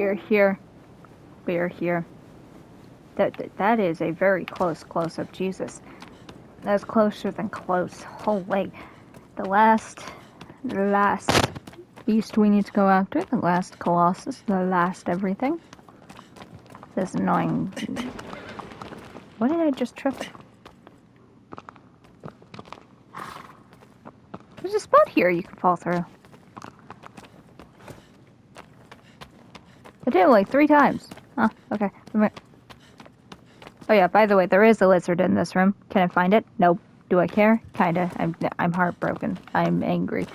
We're here. We're here. That is a very close-up. Jesus. That's closer than close. Holy. The last beast we need to go after. The last Colossus. The last everything. This annoying... What did I just trip? There's a spot here you can fall through. I did it like 3 times. Huh, okay. Oh yeah, by the way, there is a lizard in this room. Can I find it? Nope. Do I care? Kinda. I'm heartbroken. I'm angry.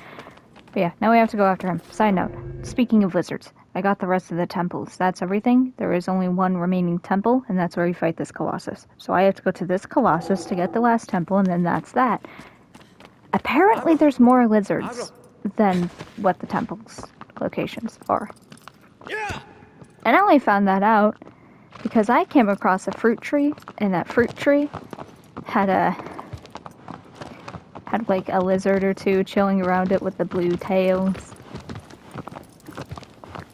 But yeah, now we have to go after him. Side note, speaking of lizards, I got the rest of the temples. That's everything. There is only one remaining temple, and that's where we fight this Colossus. So I have to go to this Colossus to get the last temple, and then that's that. Apparently there's more lizards than what the temple's locations are. Yeah. And I only found that out because I came across a fruit tree, and that fruit tree had like a lizard or two chilling around it with the blue tails.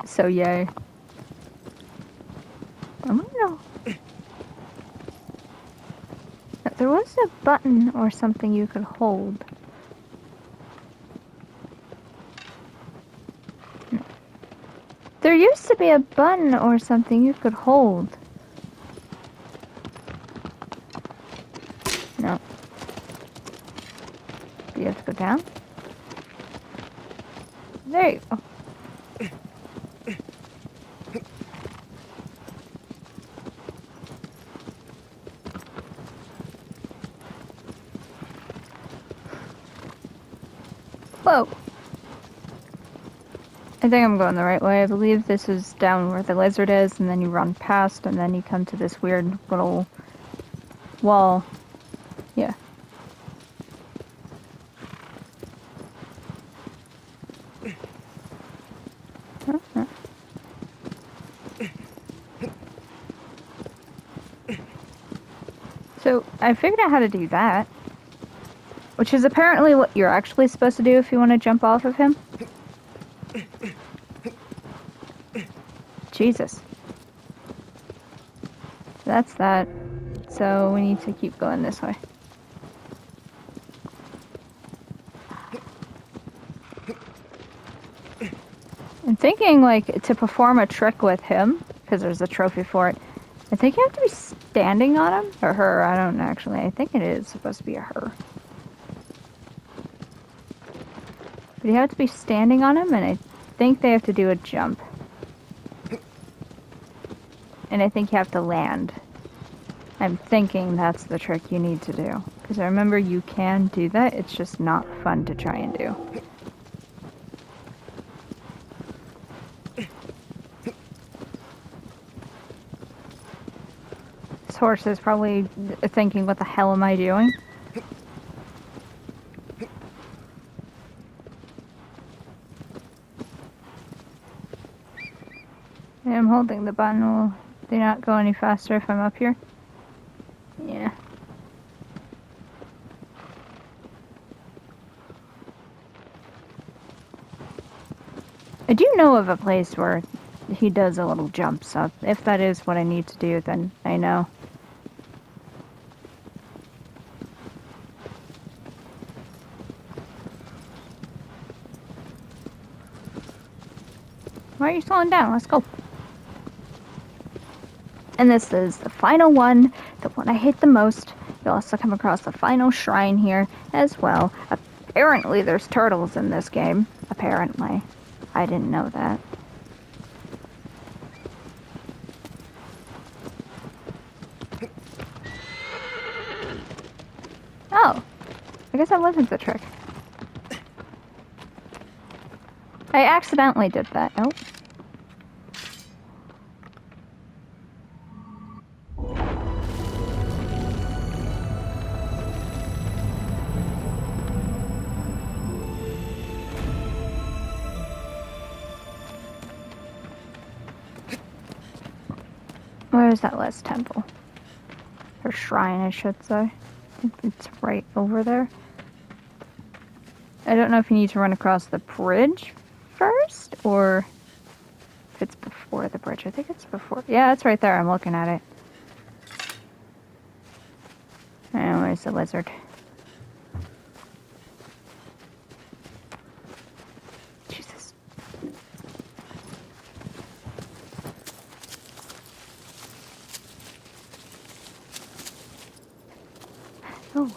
So yay. I don't know. There was a button or something you could hold. There used to be a button or something you could hold. No. You have to go down? There you go. Whoa. I think I'm going the right way. I believe this is down where the lizard is, and then you run past, and then you come to this weird little wall. Yeah. Uh-huh. So, I figured out how to do that. Which is apparently what you're actually supposed to do if you want to jump off of him. Jesus. That's that. So we need to keep going this way. I'm thinking, like, to perform a trick with him, because there's a trophy for it, I think you have to be standing on him. Or her, I don't know, actually. I think it is supposed to be a her. But you have to be standing on him, and I think they have to do a jump. And I think you have to land. I'm thinking that's the trick you need to do. Because I remember you can do that, it's just not fun to try and do. This horse is probably thinking, what the hell am I doing? I'm holding the button. Will they not go any faster if I'm up here? Yeah. I do know of a place where he does a little jump, so if that is what I need to do, then I know. Why are you slowing down? Let's go. And this is the final one, the one I hate the most. You'll also come across the final shrine here as well. Apparently there's turtles in this game. Apparently. I didn't know that. Oh. I guess that wasn't the trick. I accidentally did that. Oh. Where is that last temple? Or shrine, I should say. It's right over there. I don't know if you need to run across the bridge first, or if it's before the bridge. which I think it's before. Yeah, it's right there. I'm looking at it. And where's the lizard? Jesus. Oh.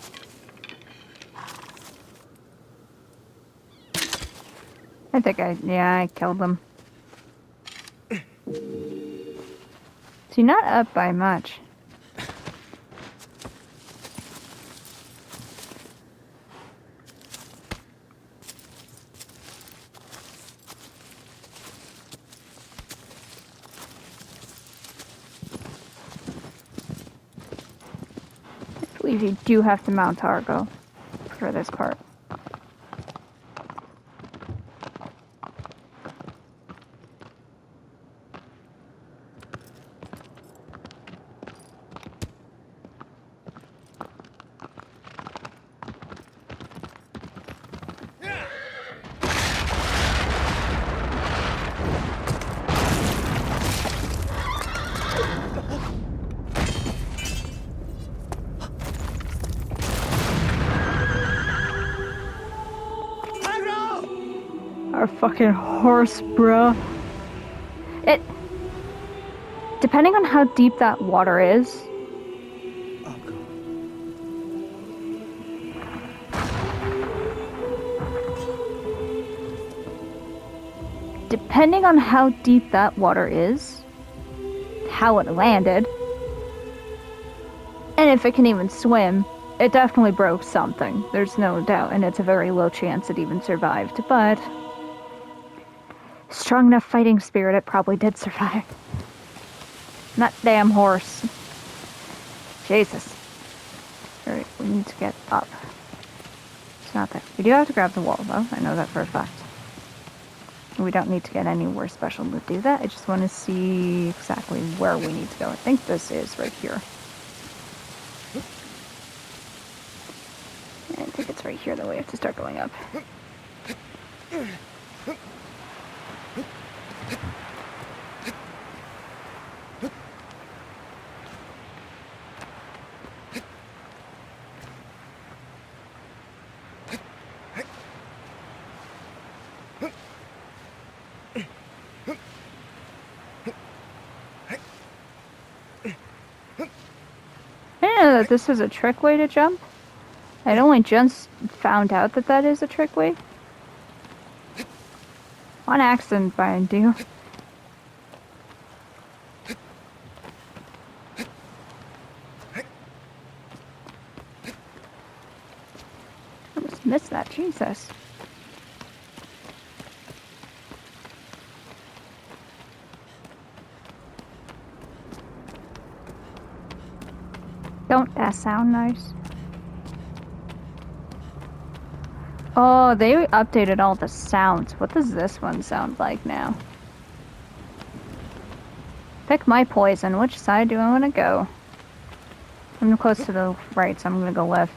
I think I killed him. So you're not up by much. I believe you do have to mount Argo for this part. Our fucking horse, bruh. Depending on how deep that water is. Depending on how deep that water is, how it landed, and if it can even swim, it definitely broke something. There's no doubt, and it's a very low chance it even survived, but strong enough fighting spirit, it probably did survive. That damn horse. Jesus. Alright, we need to get up. It's not there. We do have to grab the wall, though. I know that for a fact. We don't need to get anywhere special to do that. I just want to see exactly where we need to go. I think this is right here. I think it's right here that we have to start going up. I didn't know that this was a trick way to jump. I'd only just found out that that is a trick way. On accident, mind you. I just missed that, Jesus. Don't that sound nice? Oh, they updated all the sounds. What does this one sound like now? Pick my poison. Which side do I want to go? I'm close to the right, so I'm going to go left.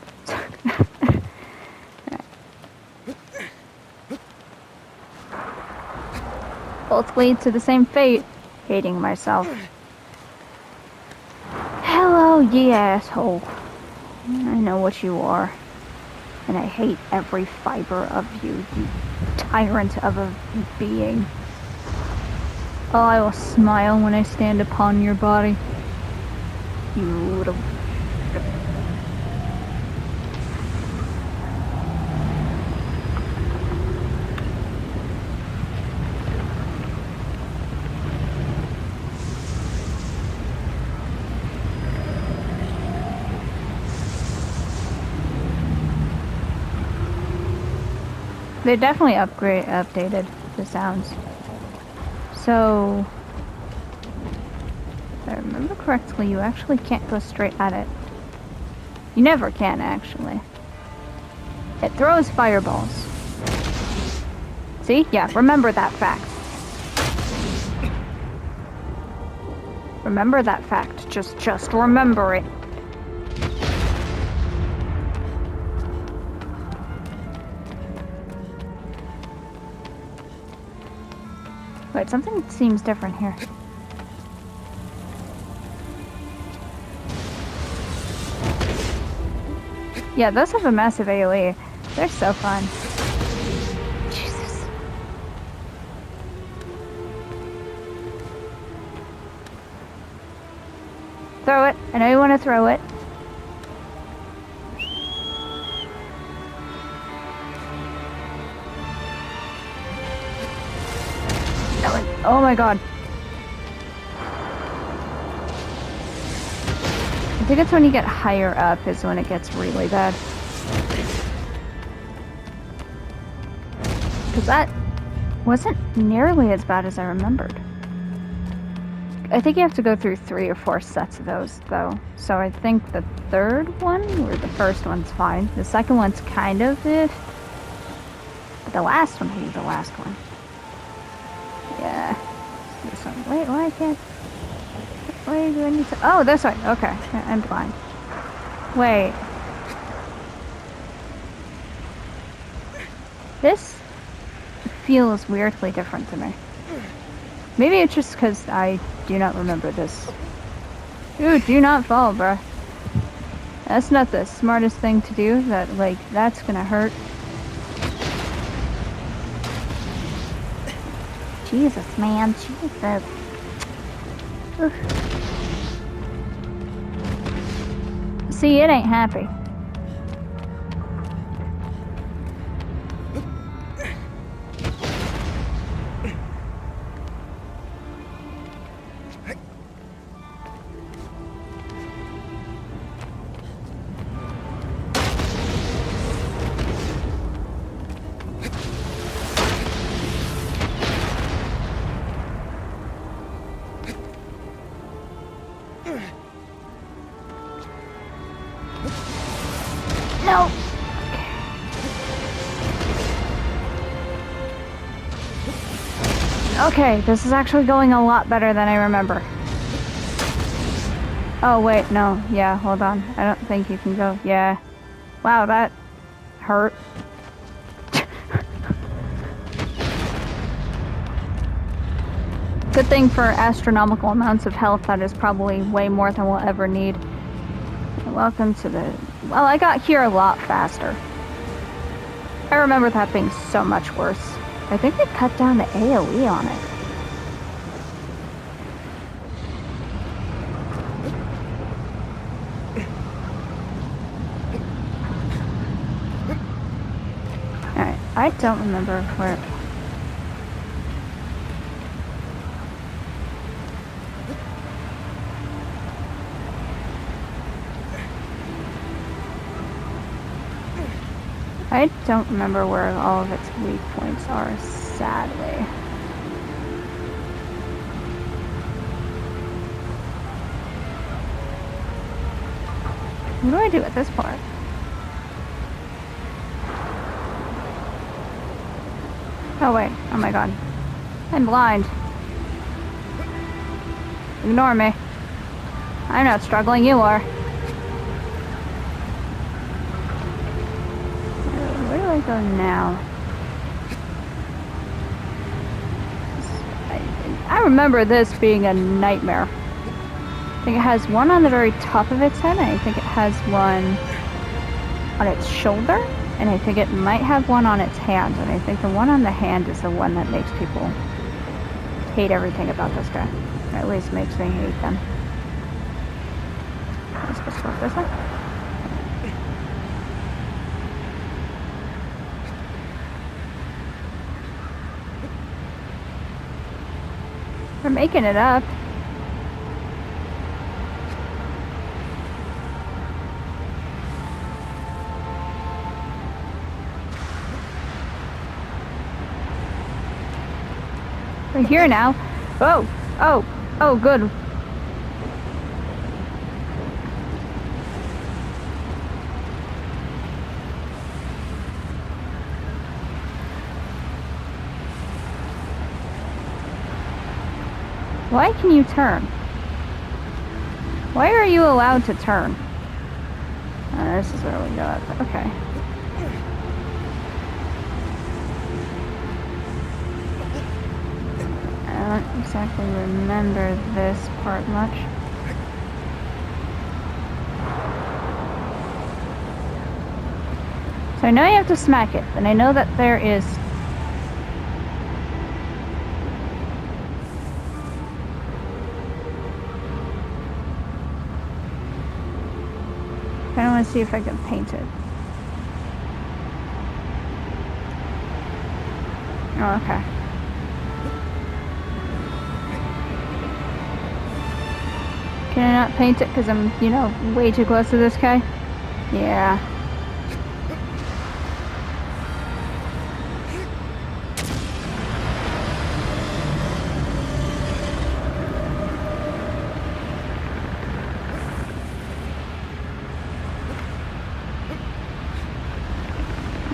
Both lead to the same fate. Hating myself. Hello, ye asshole. I know what you are. And I hate every fiber of you, you tyrant of a being. Oh, I will smile when I stand upon your body. You little... They definitely updated the sounds. So, if I remember correctly, you actually can't go straight at it. You never can, actually. It throws fireballs. See? Yeah, remember that fact. Remember that fact. Just remember it. Wait, something seems different here. Yeah, those have a massive AoE. They're so fun. Jesus. Throw it. I know you want to throw it. Oh my god. I think it's when you get higher up is when it gets really bad. Because that wasn't nearly as bad as I remembered. I think you have to go through 3 or 4 sets of those, though. So I think the third one, or the first one's fine. The second one's kind of iff. But the last one, maybe the last one. Yeah. This one. Wait, why can't... Wait, do I need to... Oh, this way. Okay. I'm blind. Wait. This feels weirdly different to me. Maybe it's just because I do not remember this. Dude, do not fall, bruh. That's not the smartest thing to do. That, like, that's gonna hurt. Jesus, man. Jesus. Oof. See, it ain't happy. No. Okay, this is actually going a lot better than I remember. Oh, wait, no. Yeah, hold on. I don't think you can go. Yeah. Wow, that hurt. Good thing for astronomical amounts of health, that is probably way more than we'll ever need. Welcome to the... Well, I got here a lot faster. I remember that being so much worse. I think they cut down the AoE on it. Alright, I don't remember where... I don't remember where all of its weak points are, sadly. What do I do at this part? Oh wait, oh my god. I'm blind. Ignore me. I'm not struggling, you are. Where do I go now? I remember this being a nightmare. I think it has one on the very top of its head, and I think it has one on its shoulder, and I think it might have one on its hand, and I think the one on the hand is the one that makes people hate everything about this guy. Or at least makes me hate them. Am I supposed to go this way? We're making it up. We're here now. Oh, oh, oh, good. Why can you turn? Why are you allowed to turn? This is where we go up. Okay. I don't exactly remember this part much. So I know you have to smack it, and I know that there is... I don't want to see if I can paint it. Oh, okay. Can I not paint it because I'm, you know, way too close to this guy? Yeah.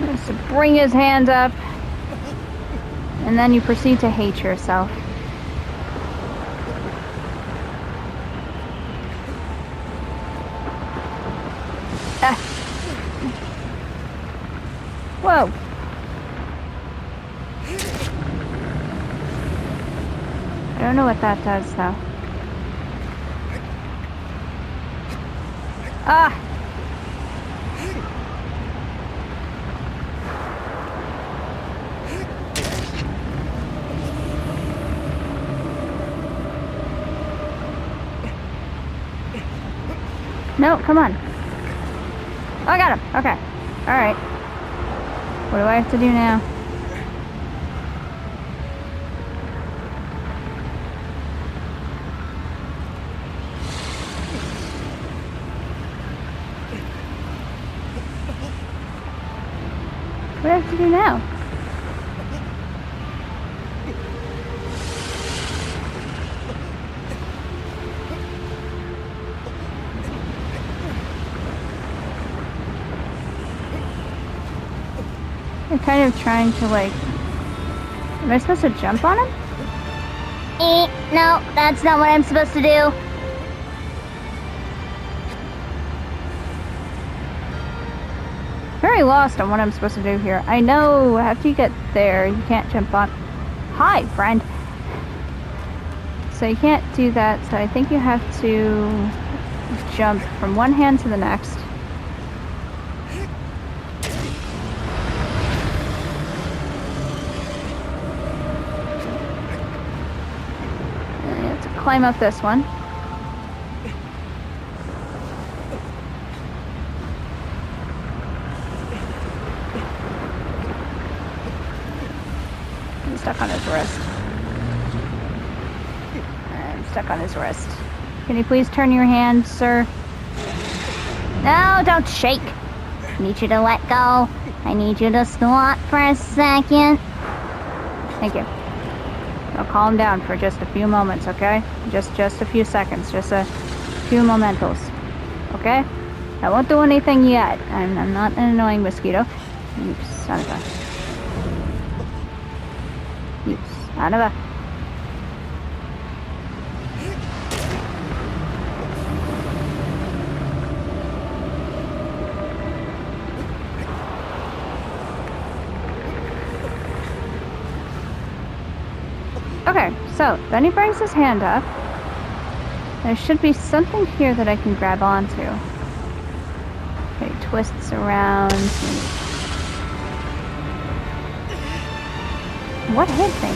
Just to bring his hands up, and then you proceed to hate yourself. Ah. Whoa. I don't know what that does, though. Ah! No, come on. Oh, I got him. Okay. Alright. What do I have to do now? What do I have to do now? I'm kind of trying to, like... Am I supposed to jump on him? No, that's not what I'm supposed to do. Very lost on what I'm supposed to do here. I know after you get there, you can't jump on... Hi, friend! So you can't do that, so I think you have to jump from one hand to the next. And you have to climb up this one. I'm stuck on his wrist. I'm stuck on his wrist. Can you please turn your hand, sir? No, don't shake. I need you to let go. I need you to squat for a second. Thank you. I'll calm down for just a few moments, okay? Just a few seconds. Just a few mementos. Okay? I won't do anything yet. I'm not an annoying mosquito. You son of a... You son of a... Okay, so then he brings his hand up. There should be something here that I can grab onto. Okay, he twists around. What hit me?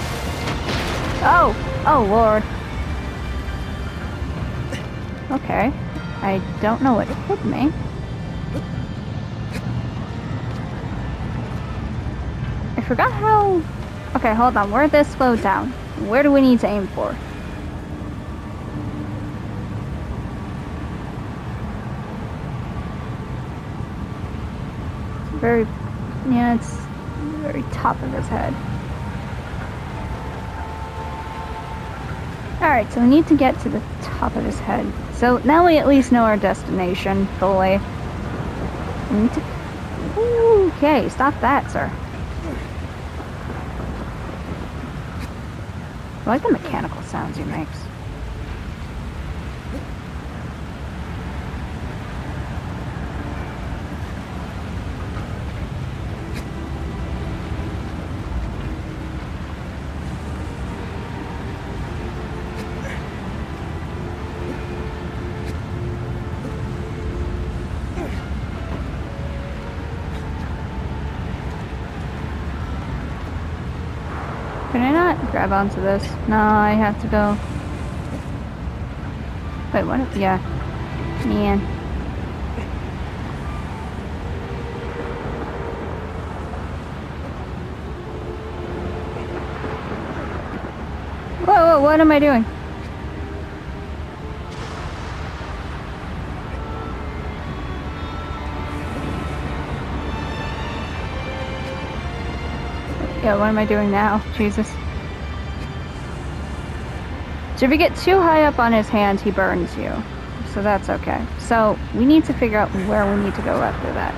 Oh! Oh, Lord. Okay. I don't know what hit me. I forgot how... Okay, hold on. Where'd this slow down? Where do we need to aim for? Very... Yeah, it's very top of his head. Alright, so we need to get to the top of his head. So now we at least know our destination fully. We need to... Ooh, okay, stop that, sir. I like the mechanical sounds he makes. can't grab onto this. No, I have to go. Wait, what? Yeah. Man. Whoa, whoa, what am I doing? Yeah, what am I doing now? Jesus. So if you get too high up on his hand, he burns you. So that's okay. So we need to figure out where we need to go after that.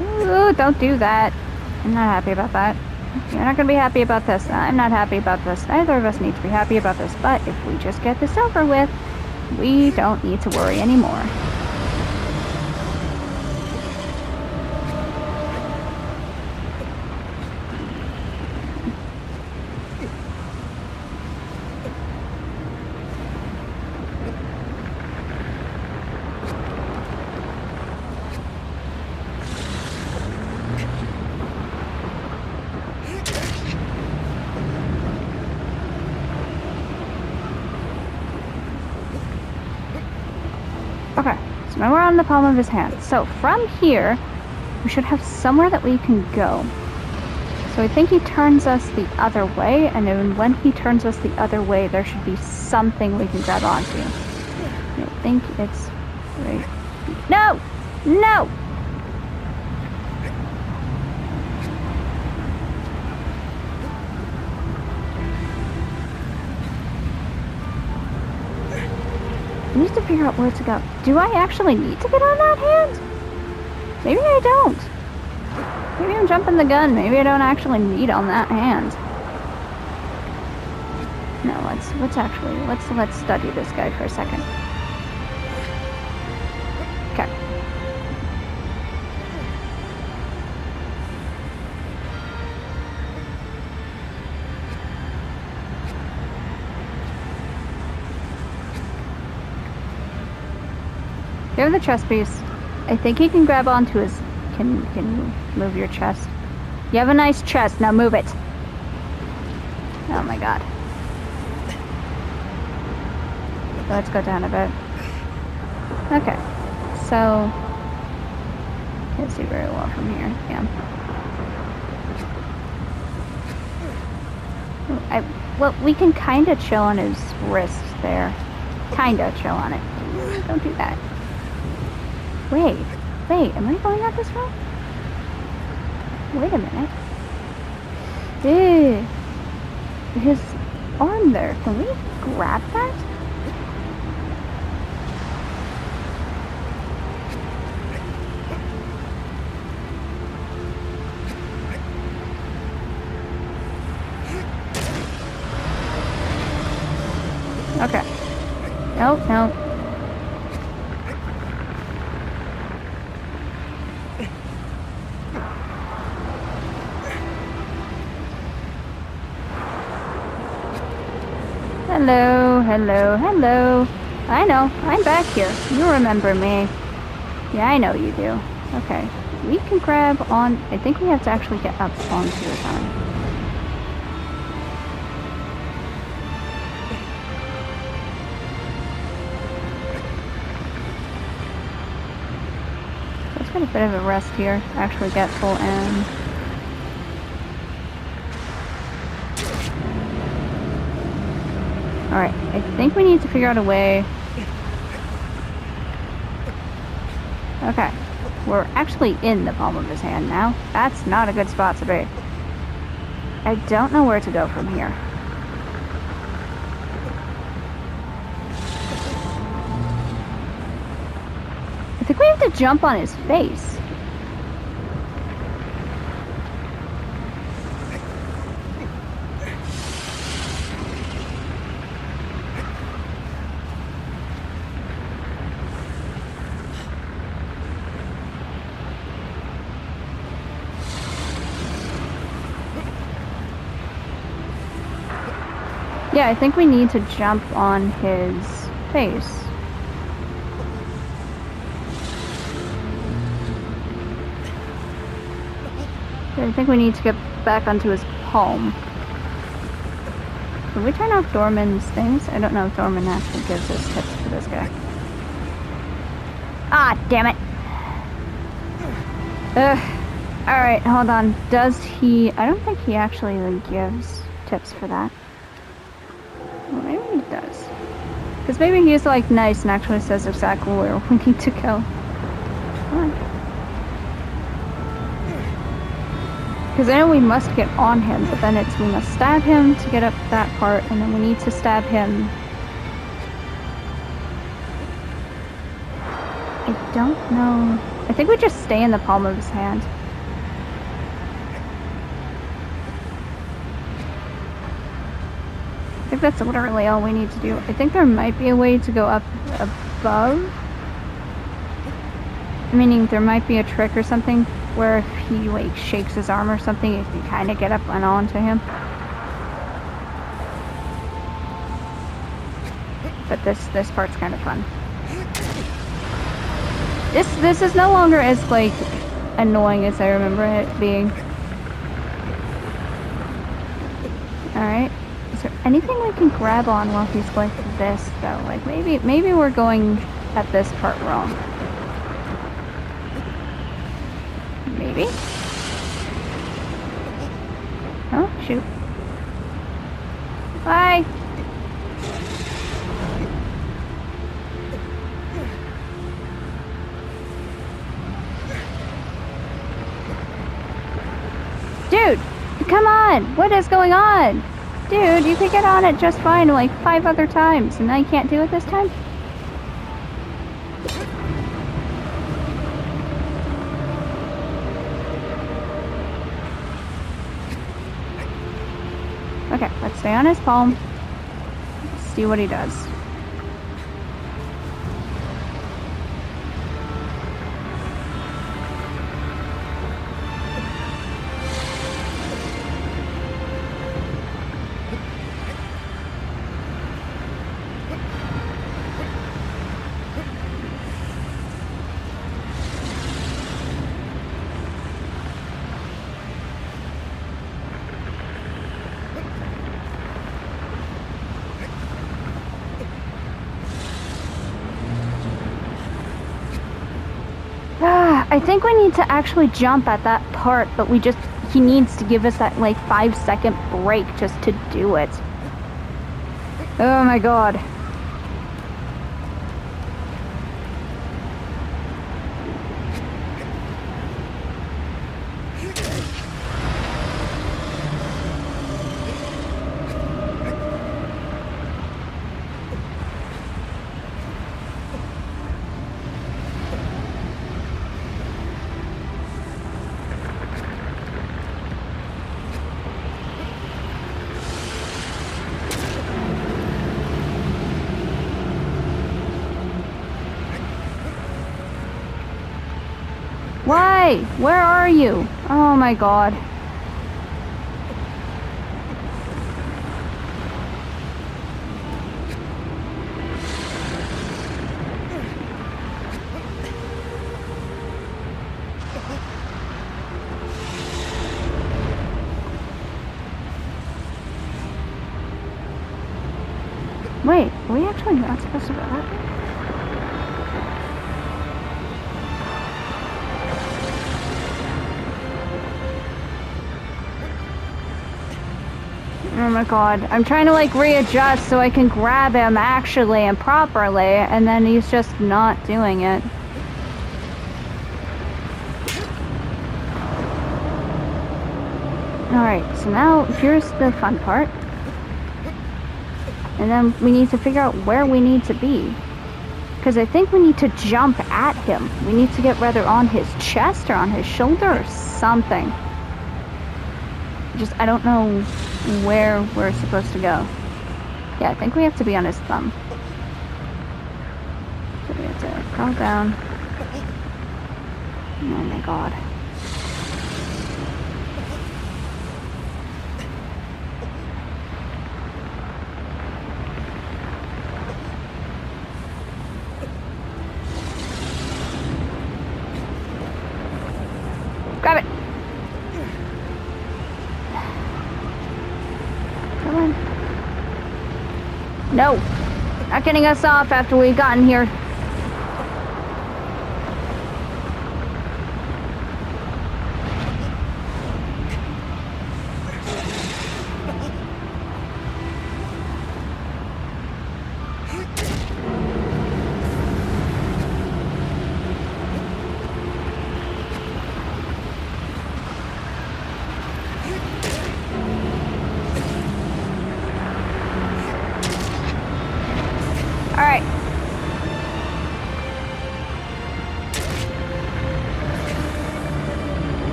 Ooh, don't do that. I'm not happy about that. You're not going to be happy about this. I'm not happy about this. Neither of us need to be happy about this. But if we just get this over with, we don't need to worry anymore. Okay, so now we're on the palm of his hand. So from here, we should have somewhere that we can go. So I think he turns us the other way, and then when he turns us the other way, there should be something we can grab onto. I think it's right. No! No! I need to figure out where to go. Do I actually need to get on that hand? Maybe I don't. Maybe I'm jumping the gun. Maybe I don't actually need on that hand. No, let's study this guy for a second. Okay. You have the chest piece. I think he can grab onto his... Can you move your chest? You have a nice chest. Now move it. Oh my god. Let's go down a bit. Okay. So... Can't see very well from here. Yeah. Well, we can kind of chill on his wrist there. Kind of chill on it. Don't do that. Wait, am I going out this road? Wait a minute. Ew. His arm there, can we grab that? Okay. No. Hello. I know, I'm back here. You remember me. Yeah, I know you do. Okay. We can grab on... I think we have to actually get up onto his arm. Let's get a bit of a rest here. Actually get full in. Alright, I think we need to figure out a way. Okay, we're actually in the palm of his hand now. That's not a good spot to be. I don't know where to go from here. I think we have to jump on his face. Yeah, I think we need to jump on his face. I think we need to get back onto his palm. Can we turn off Dorman's things? I don't know if Dorman actually gives us tips for this guy. Ah, damn it! Alright, hold on. Does he... I don't think he actually like, gives tips for that. Well, maybe he does. Because maybe he's like nice and actually says exactly where we need to go. Come on. Because I know we must get on him, but then it's we must stab him to get up that part, and then we need to stab him. I don't know. I think we just stay in the palm of his hand. I think that's literally all we need to do. I think there might be a way to go up above. Meaning there might be a trick or something where if he like shakes his arm or something, you can kind of get up and onto him. But this part's kind of fun. This is no longer as like annoying as I remember it being. Alright. Is there anything we can grab on while he's like this though? Like maybe we're going at this part wrong. Maybe? Oh, shoot. Bye! Dude! Come on! What is going on? Dude, you could get on it just fine like 5 other times, and now you can't do it this time? Okay, let's stay on his palm. Let's see what he does. I think we need to actually jump at that part, but he needs to give us that like 5-second break just to do it. Oh my god. Why? Where are you? Oh my god. Wait, are we actually not supposed to go that way? Oh my god, I'm trying to like readjust so I can grab him actually and properly, and then he's just not doing it. Alright, so now here's the fun part. And then we need to figure out where we need to be. Because I think we need to jump at him. We need to get rather on his chest or on his shoulder or something. I don't know where we're supposed to go. Yeah, I think we have to be on his thumb. So we have to crawl down. Oh my god. Grab it! going? No! Not getting us off after we've gotten here. Alright.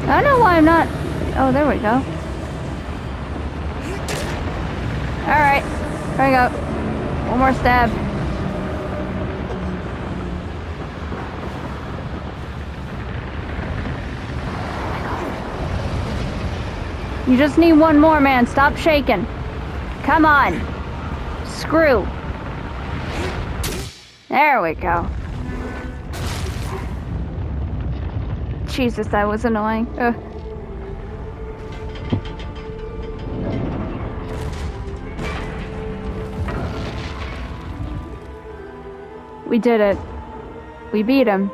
I don't know why I'm not... Oh, there we go. Alright. There we go. One more stab. You just need one more, man. Stop shaking. Come on. Screw. There we go. Jesus, that was annoying. Ugh. We did it. We beat him.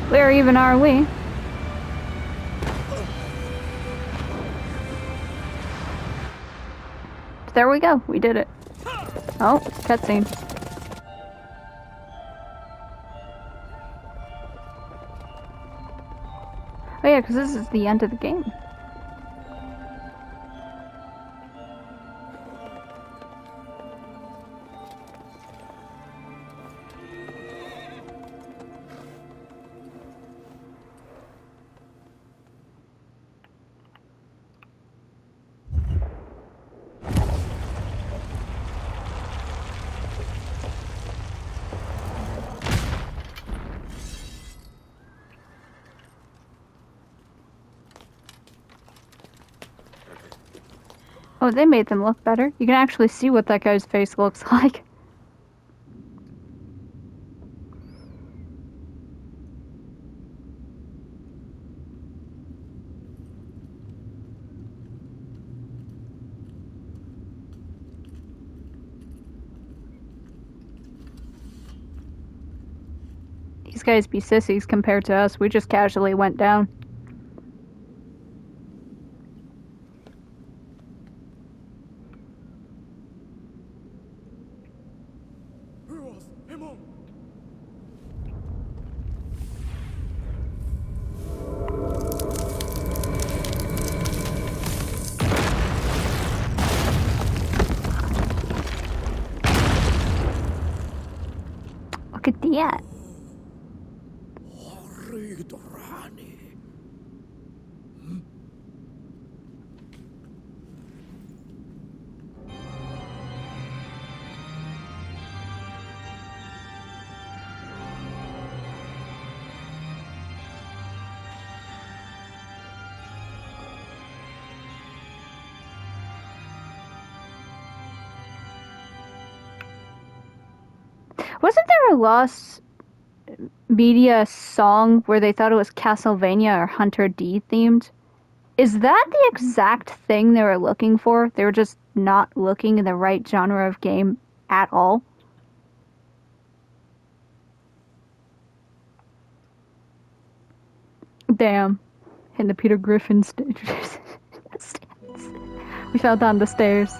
Where even are we? There we go. We did it. Oh, cutscene. Oh yeah, because this is the end of the game. Oh, they made them look better. You can actually see what that guy's face looks like. These guys be sissies compared to us. We just casually went down. Look at that. Wasn't there a Lost Media song where they thought it was Castlevania or Hunter D themed? Is that the exact thing they were looking for? They were just not looking in the right genre of game at all? Damn. And the Peter Griffin stairs. We fell down the stairs.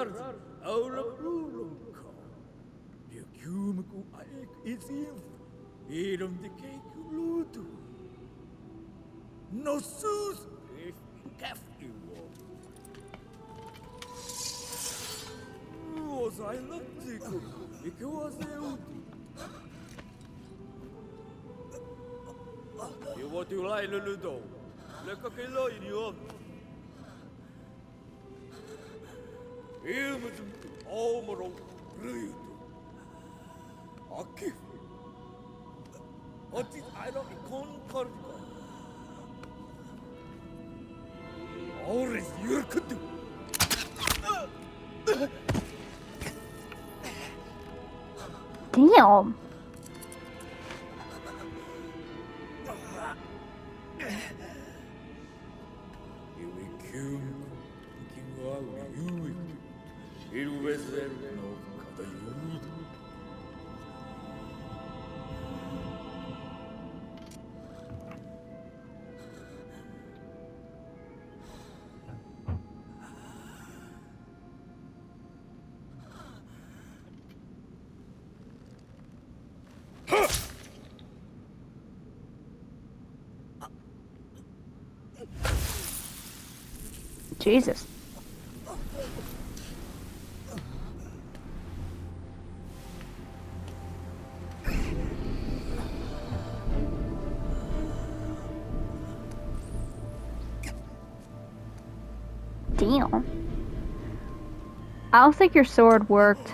Rars, aula ulunka. Ja kyumku aik isim. Irom de cake lutu. No sus, if kafki wo. Was I latiku? Ik was euti. You want to lie, Luludo? Look at the line you on. Ilmut omro ryhty. Akki. Otit aina ikon karka. Aures jyrkytty. Damn. Jesus. Damn. I don't think your sword worked.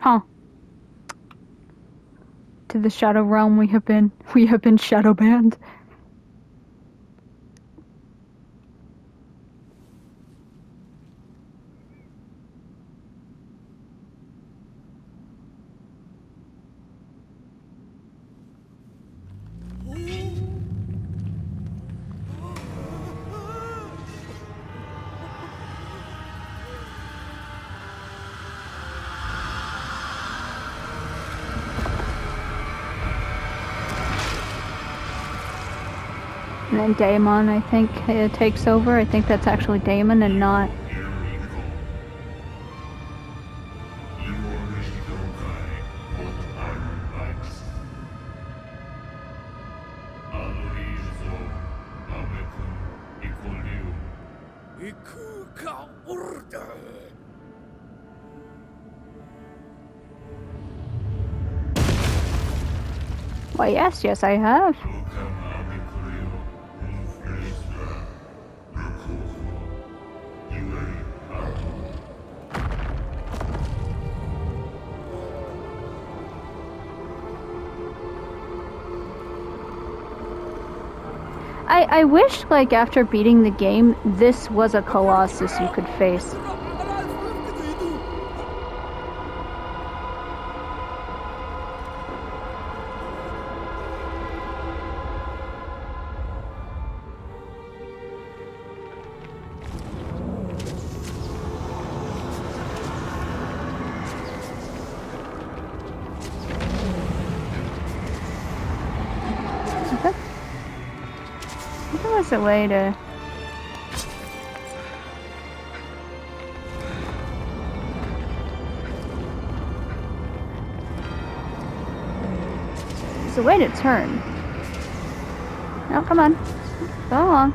Huh. To the shadow realm we have been shadow banned. And then Daemon, I think, takes over. I think that's actually Daemon and not... Well, yes, I have. I wish, like, after beating the game, this was a Colossus you could face. There was a way to... There's a way to turn. Oh, come on. Go along.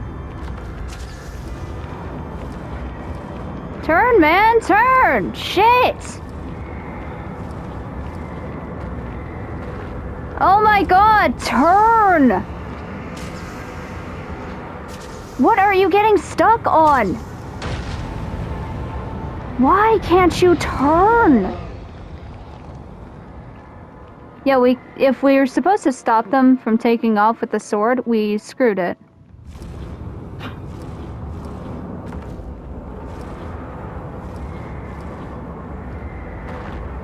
Turn, man! Turn! Shit! Oh my god! Turn! What are you getting stuck on? Why can't you turn? Yeah, if we were supposed to stop them from taking off with the sword, we screwed it.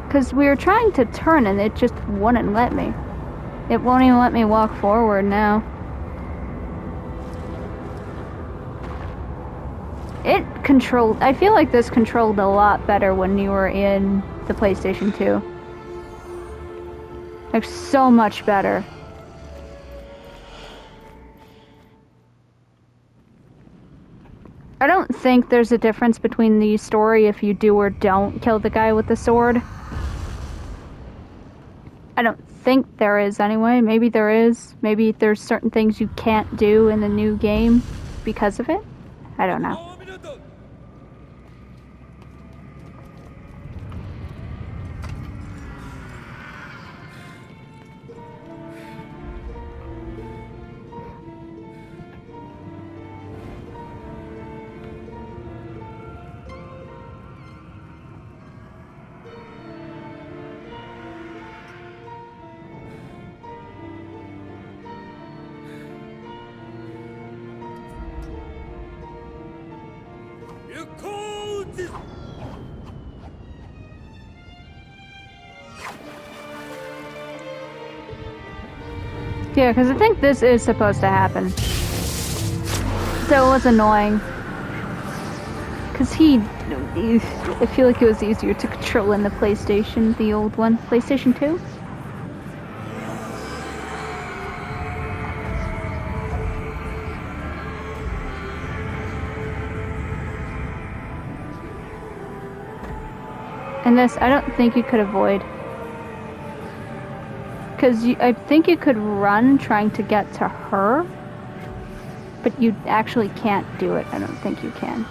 Because we were trying to turn and it just wouldn't let me. It won't even let me walk forward now. I feel like this controlled a lot better when you were in the PlayStation 2. Like, so much better. I don't think there's a difference between the story if you do or don't kill the guy with the sword. I don't think there is anyway. Maybe there is. Maybe there's certain things you can't do in the new game because of it. I don't know. Yeah, because I think this is supposed to happen. So it was annoying. Because I feel like it was easier to control in the PlayStation, the old one. PlayStation 2? And this, I don't think you could avoid. Because I think you could run trying to get to her, but you actually can't do it. I don't think you can.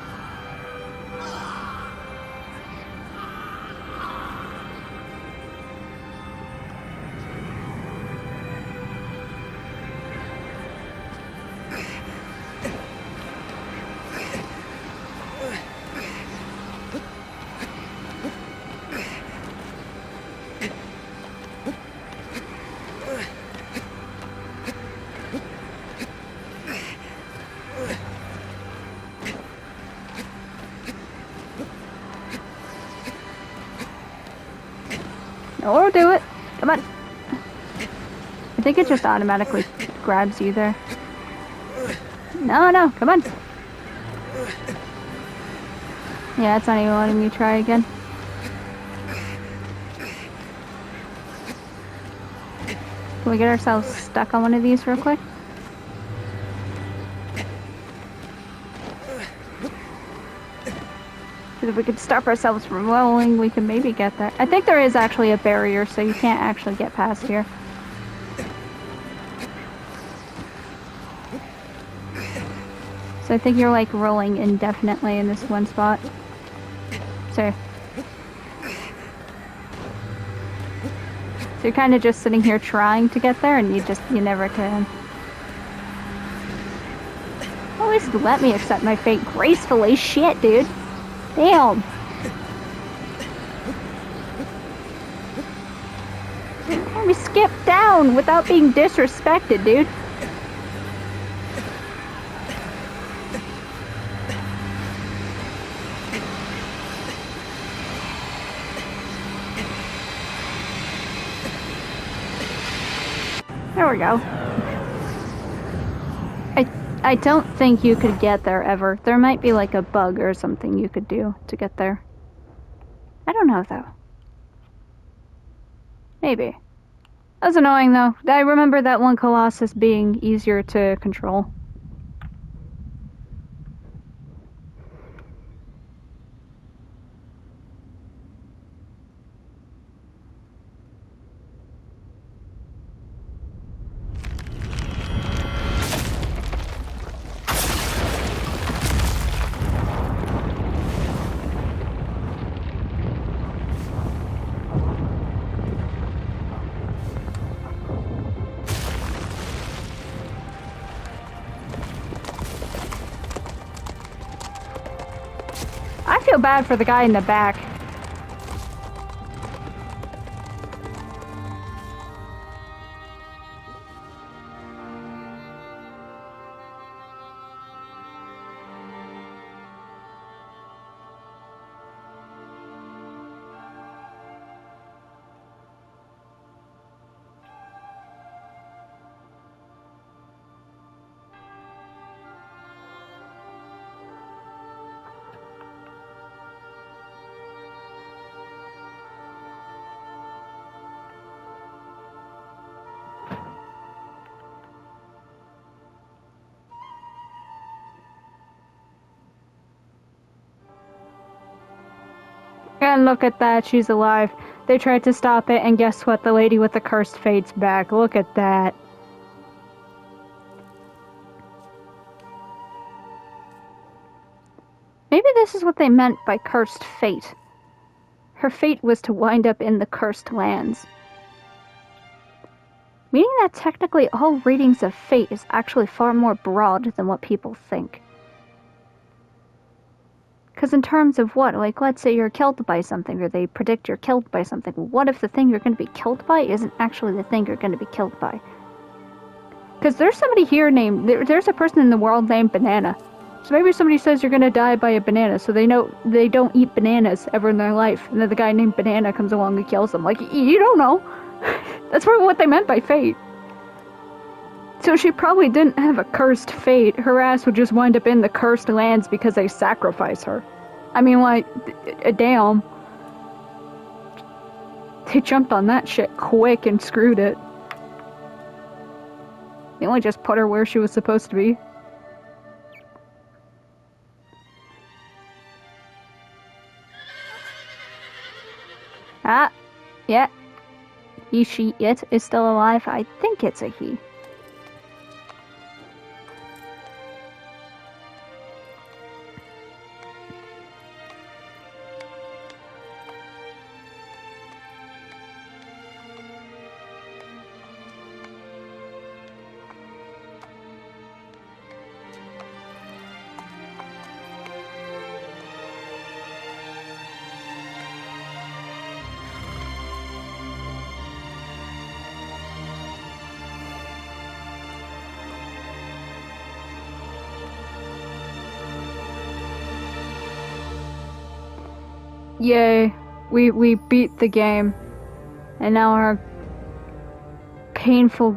Or do it. Come on. I think it just automatically grabs you there. No, come on. Yeah, it's not even letting me try again. Can we get ourselves stuck on one of these real quick? If we could stop ourselves from rolling, we can maybe get there. I think there is actually a barrier, so you can't actually get past here. So I think you're like rolling indefinitely in this one spot. So you're kind of just sitting here trying to get there, and you never can. At least let me accept my fate gracefully. Shit, dude. Damn. Let me skip down without being disrespected, dude. There we go. I don't think you could get there ever. There might be like a bug or something you could do to get there. I don't know though. Maybe. That was annoying though. I remember that one Colossus being easier to control. feel bad for the guy in the back. And look at that, she's alive. They tried to stop it, and guess what? The lady with the cursed fate's back. Look at that. Maybe this is what they meant by cursed fate. Her fate was to wind up in the cursed lands. Meaning that technically all readings of fate is actually far more broad than what people think. Because in terms of what? Like, let's say you're killed by something, or they predict you're killed by something. What if the thing you're going to be killed by isn't actually the thing you're going to be killed by? Because there's somebody here named... There's a person in the world named Banana. So maybe somebody says you're going to die by a banana, so they know they don't eat bananas ever in their life. And then the guy named Banana comes along and kills them. Like, you don't know. That's probably what they meant by fate. So she probably didn't have a cursed fate. Her ass would just wind up in the cursed lands because they sacrifice her. I mean, like, damn. They jumped on that shit quick and screwed it. They only just put her where she was supposed to be. Ah, yeah. He, she, it is still alive. I think it's a he. Yay, we beat the game. And now our painful...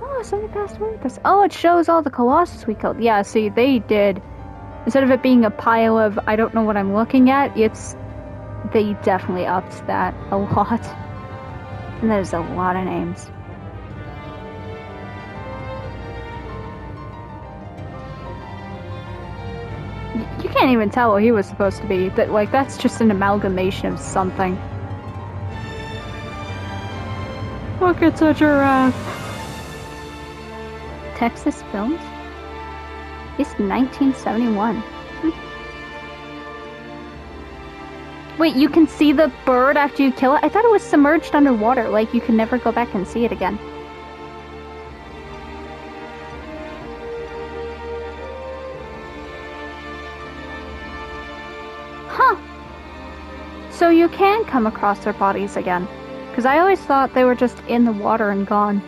Oh, somebody passed away with us. Oh, it shows all the Colossus we killed. Yeah, see, they did. Instead of it being a pile of, I don't know what I'm looking at, it's... They definitely upped that a lot. And there's a lot of names. You can't even tell what he was supposed to be. That, like, that's just an amalgamation of something. Look at such a giraffe. Texas Films? It's 1971. Wait, you can see the bird after you kill it? I thought it was submerged underwater, like you can never go back and see it again. Huh. So you can come across their bodies again. Because I always thought they were just in the water and gone.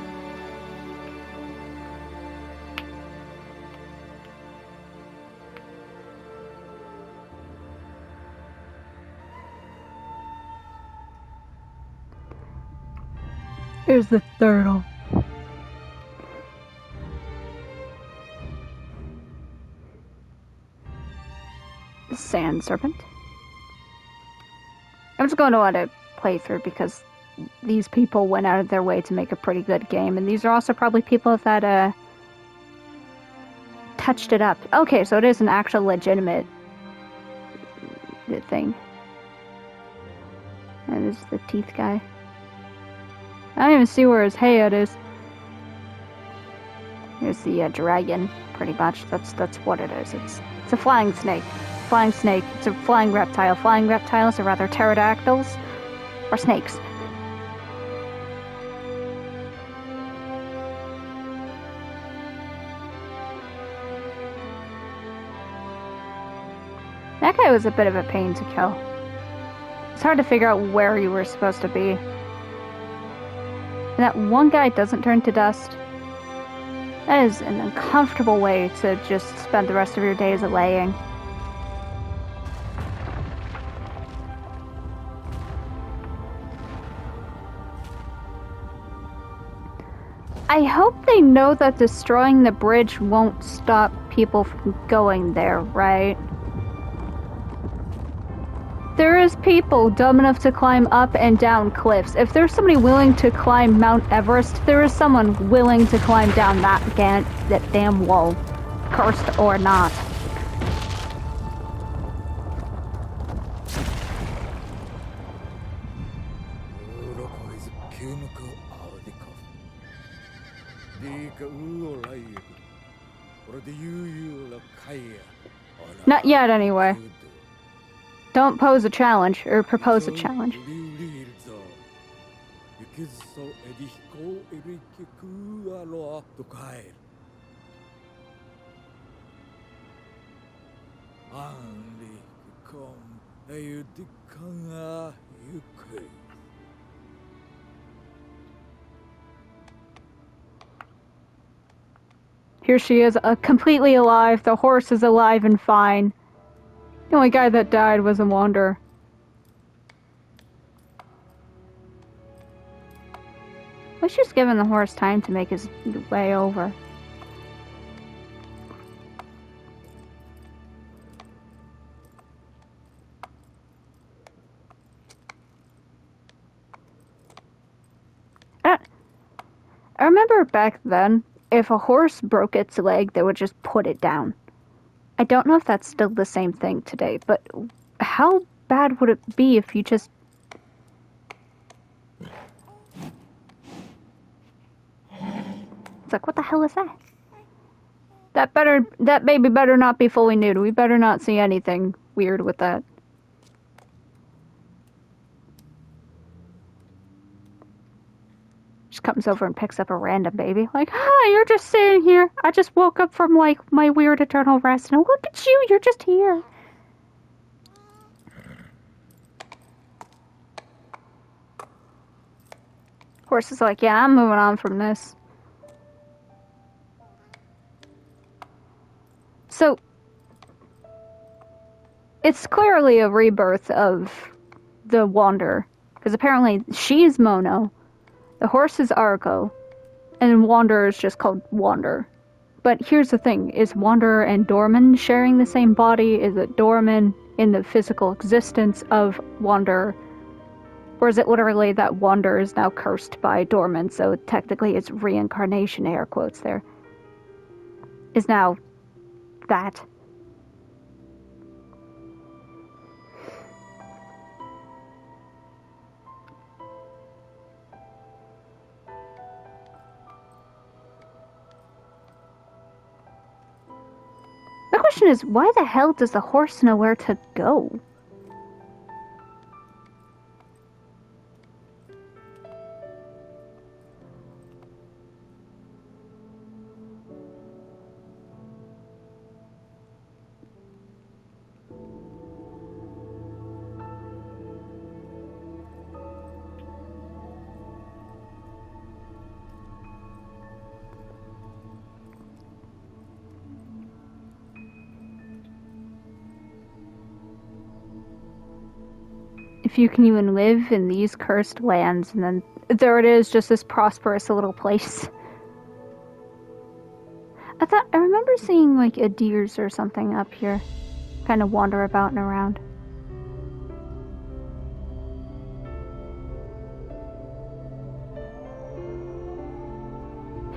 Here's the turtle. The sand serpent. I'm just going to let it play through because these people went out of their way to make a pretty good game, and these are also probably people that touched it up. Okay, so it is an actual legitimate thing. That is the teeth guy. I don't even see where his head is. Here's the dragon, pretty much. That's what it is. It's a flying snake. Flying snake. It's a flying reptile. Flying reptiles are rather pterodactyls or snakes. guy was a bit of a pain to kill. It's hard to figure out where you were supposed to be. And that one guy doesn't turn to dust. That is an uncomfortable way to just spend the rest of your days laying. I hope they know that destroying the bridge won't stop people from going there, right? There is people dumb enough to climb up and down cliffs. If there's somebody willing to climb Mount Everest, there is someone willing to climb down that damn wall, cursed or not. Not yet, anyway. Don't pose a challenge, or propose a challenge. Here she is, completely alive. The horse is alive and fine. The only guy that died was a wanderer. Let's just give the horse time to make his way over. I remember back then, if a horse broke its leg, they would just put it down. I don't know if that's still the same thing today, but how bad would it be if you just... It's like, what the hell is that? That baby better not be fully nude. We better not see anything weird with that. Just comes over and picks up a random baby. Like, hi, you're just sitting here. I just woke up from, like, my weird eternal rest. And look at you, you're just here. Horse is like, yeah, I'm moving on from this. So, it's clearly a rebirth of the Wanderer. Because apparently she's Mono. The horse is Argo, and Wanderer is just called Wanderer. But here's the thing, is Wanderer and Dorman sharing the same body? Is it Dorman in the physical existence of Wanderer? Or is it literally that Wanderer is now cursed by Dorman, so technically it's reincarnation, air quotes there, is now that? The question is, why the hell does the horse know where to go? If you can even live in these cursed lands, and then there it is, just this prosperous little place. I remember seeing like a deers or something up here, kind of wander about and around.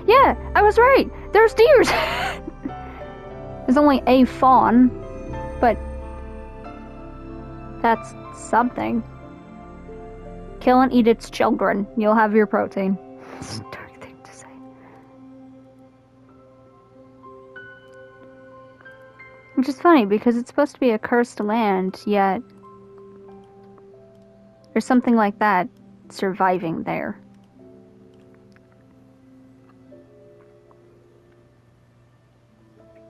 Yeah, I was right. There's deers. There's only a fawn, but that's something. Kill and eat its children. You'll have your protein. It's a dark thing to say. Which is funny, because it's supposed to be a cursed land, yet there's something like that surviving there.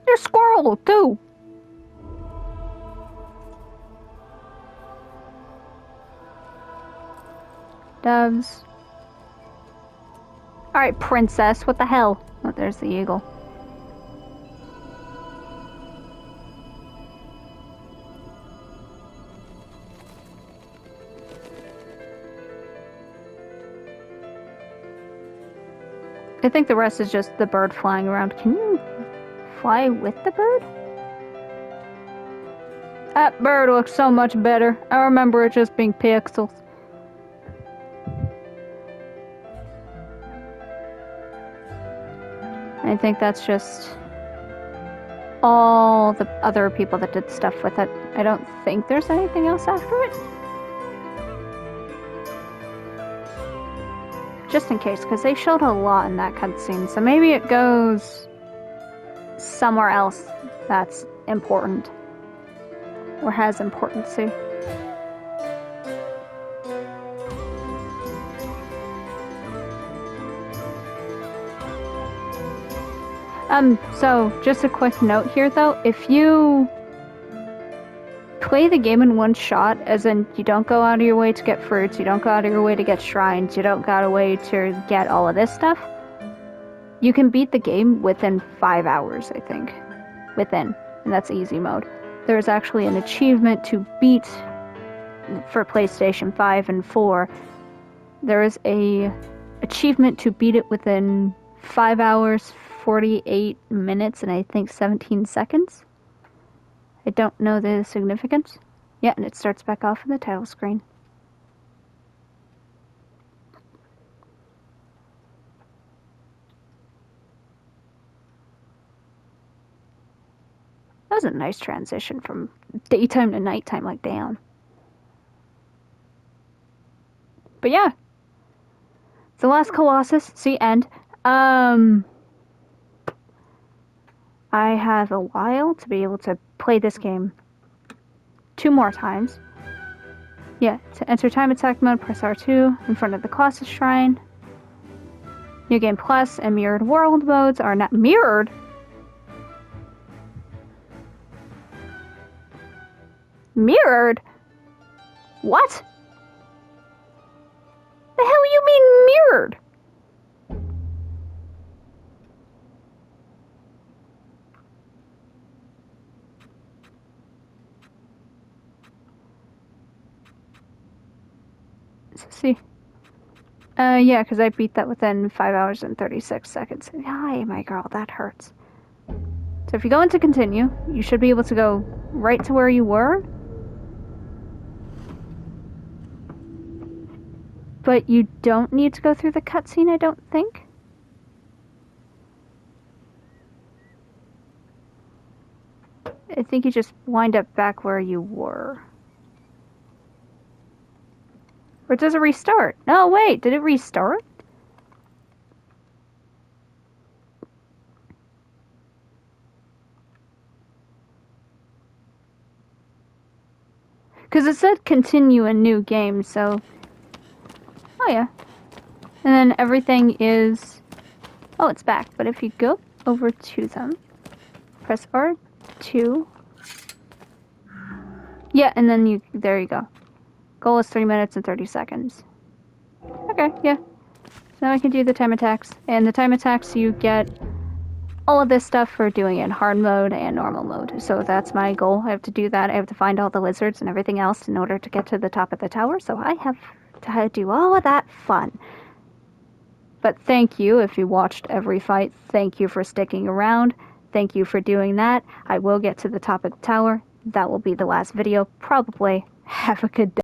There's squirrel, too! Doves. Alright, princess, what the hell? Oh, there's the eagle. I think the rest is just the bird flying around. Can you fly with the bird? That bird looks so much better. I remember it just being pixels. I think that's just all the other people that did stuff with it. I don't think there's anything else after it. Just in case, because they showed a lot in that cutscene, so maybe it goes somewhere else that's important. Or has importancy. So, just a quick note here though, if you play the game in one shot, as in you don't go out of your way to get fruits, you don't go out of your way to get shrines, you don't go out of your way to get all of this stuff, you can beat the game within 5 hours, I think. And that's easy mode. There's actually an achievement to beat for PlayStation 5 and 4. There is a achievement to beat it within 5 hours, 48 minutes, and I think 17 seconds. I don't know the significance. Yeah, and it starts back off in the title screen. That was a nice transition from daytime to nighttime, like, damn. But yeah. The last Colossus, see, end. I have a while to be able to play this game 2 more times. Yeah, to enter time attack mode, press R2 in front of the Colossus Shrine. New Game Plus and Mirrored World modes are not mirrored. Mirrored? What? The hell you mean mirrored? See. Yeah, because I beat that within 5 hours and 36 seconds. Hi, my girl, that hurts. So if you go into continue, you should be able to go right to where you were. But you don't need to go through the cutscene, I don't think. I think you just wind up back where you were. Or does it restart? No, wait, did it restart? Because it said continue a new game, so... Oh yeah. And then everything is... Oh, it's back. But if you go over to them, press R2. Yeah, and then you... There you go. Goal is 3 minutes and 30 seconds. Okay, yeah. So now I can do the time attacks. And the time attacks, you get all of this stuff for doing it in hard mode and normal mode. So that's my goal. I have to do that. I have to find all the lizards and everything else in order to get to the top of the tower. So I have to do all of that fun. But thank you if you watched every fight. Thank you for sticking around. Thank you for doing that. I will get to the top of the tower. That will be the last video. Probably. Have a good day.